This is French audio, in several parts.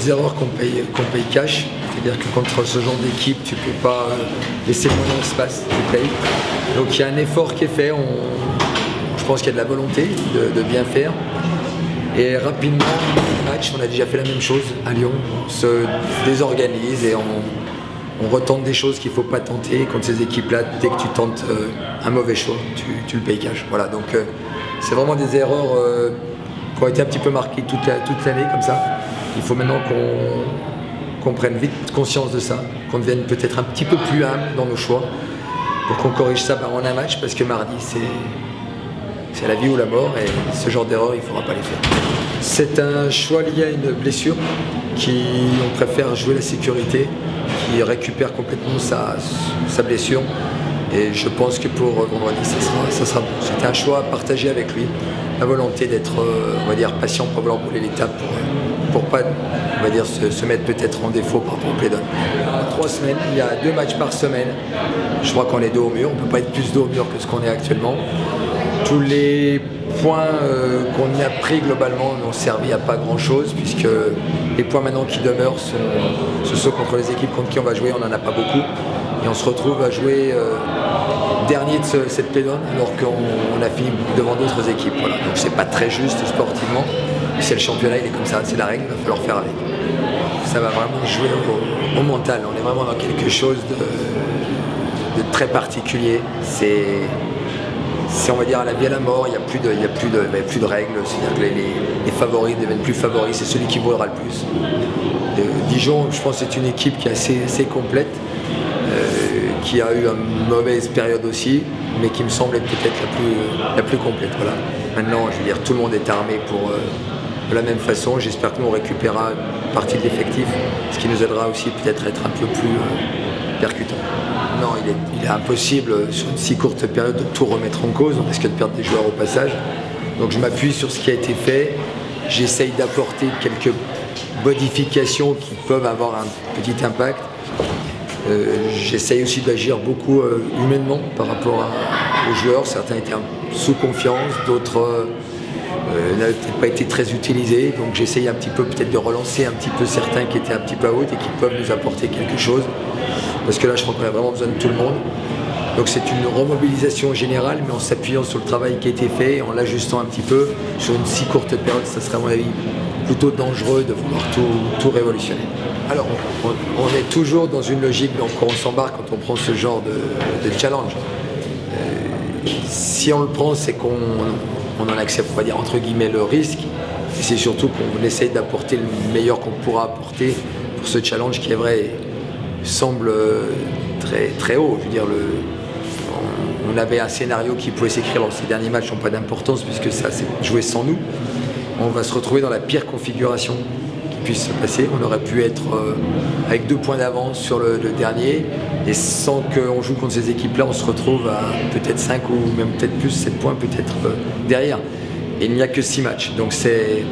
petites erreurs qu'on paye cash. C'est-à-dire que contre ce genre d'équipe, tu ne peux pas laisser moins d'espace, tu payes. Donc il y a un effort qui est fait. Je pense qu'il y a de la volonté de bien faire. Et rapidement, le match, on a déjà fait la même chose à Lyon. On se désorganise et on retente des choses qu'il ne faut pas tenter. Contre ces équipes-là, dès que tu tentes un mauvais choix, tu le payes cash. Voilà, donc c'est vraiment des erreurs qui ont été un petit peu marquées toute l'année comme ça. Il faut maintenant qu'on prenne vite conscience de ça, qu'on devienne peut-être un petit peu plus humble dans nos choix pour qu'on corrige ça en un match, parce que mardi, c'est la vie ou la mort, et ce genre d'erreur, il ne faudra pas les faire. C'est un choix lié à une blessure, on préfère jouer la sécurité, qui récupère complètement sa blessure. Et je pense que pour vendredi, ça sera bon. C'était un choix partagé avec lui, la volonté d'être, on va dire, patient pour vouloir rouler l'étape pour pas, on va dire, se mettre peut-être en défaut par rapport au play-down. En 3 semaines, il y a 2 matchs par semaine. Je crois qu'on est dos au mur. On ne peut pas être plus dos au mur que ce qu'on est actuellement. Tous les points qu'on a pris globalement n'ont servi à pas grand-chose, puisque les points maintenant qui demeurent sont ceux contre les équipes contre qui on va jouer. On n'en a pas beaucoup. Et on se retrouve à jouer dernier de cette play-down alors qu'on a fini devant d'autres équipes. Voilà. Donc c'est pas très juste sportivement. C'est le championnat, il est comme ça, c'est la règle, il va falloir faire avec. Ça va vraiment jouer au mental. On est vraiment dans quelque chose de très particulier. C'est, on va dire, à la vie à la mort, il n'y a plus de règles. C'est-à-dire que les favoris deviennent plus favoris, c'est celui qui vaudra le plus. Dijon, je pense que c'est une équipe qui est assez complète, qui a eu une mauvaise période aussi, mais qui me semble être peut-être la plus complète. Voilà. Maintenant, je veux dire, tout le monde est armé de la même façon. J'espère que nous on récupérera une partie de l'effectif, ce qui nous aidera aussi peut-être à être un peu plus percutant. Non, il est impossible sur une si courte période de tout remettre en cause. On risque de perdre des joueurs au passage. Donc je m'appuie sur ce qui a été fait. J'essaye d'apporter quelques modifications qui peuvent avoir un petit impact. J'essaye aussi d'agir beaucoup humainement par rapport aux joueurs. Certains étaient sous confiance, d'autres n'avaient peut-être pas été très utilisés. Donc j'essaye un petit peu peut-être de relancer un petit peu certains qui étaient un petit peu à haute et qui peuvent nous apporter quelque chose. Parce que là, je crois qu'on a vraiment besoin de tout le monde. Donc c'est une remobilisation générale, mais en s'appuyant sur le travail qui a été fait, en l'ajustant un petit peu sur une si courte période, ça serait à mon avis plutôt dangereux de vouloir tout révolutionner. Alors on est toujours dans une logique, donc quand on s'embarque, quand on prend ce genre de challenge. Si on le prend, c'est qu'on en accepte, on va dire entre guillemets, le risque. Et c'est surtout qu'on essaye d'apporter le meilleur qu'on pourra apporter pour ce challenge qui est vrai, semble très, très haut. Je veux dire, on avait un scénario qui pouvait s'écrire lors de ces derniers matchs, n'ont pas d'importance puisque ça s'est joué sans nous. On va se retrouver dans la pire configuration qui puisse se passer. On aurait pu être avec 2 points d'avance sur le dernier, et sans qu'on joue contre ces équipes-là, on se retrouve à peut-être 5 ou même peut-être plus, 7 points peut-être derrière. Et il n'y a que 6 matchs. Donc c'est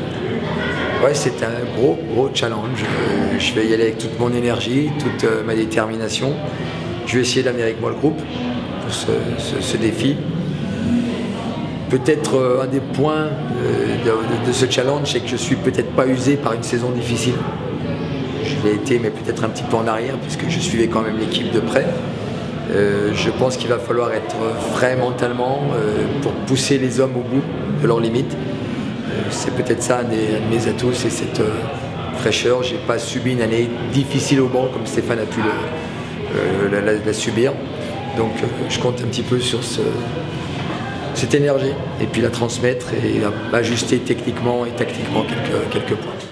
un gros challenge. Je vais y aller avec toute mon énergie, toute ma détermination. Je vais essayer d'amener avec moi le groupe pour ce défi. Peut-être un des points de ce challenge, c'est que je ne suis peut-être pas usé par une saison difficile. Je l'ai été, mais peut-être un petit peu en arrière, puisque je suivais quand même l'équipe de près. Je pense qu'il va falloir être frais mentalement pour pousser les hommes au bout de leurs limites. C'est peut-être ça un de mes atouts, c'est cette fraîcheur. Je n'ai pas subi une année difficile au banc comme Stéphane a pu la subir. Donc je compte un petit peu sur cette énergie et puis la transmettre et ajuster techniquement et tactiquement quelques points.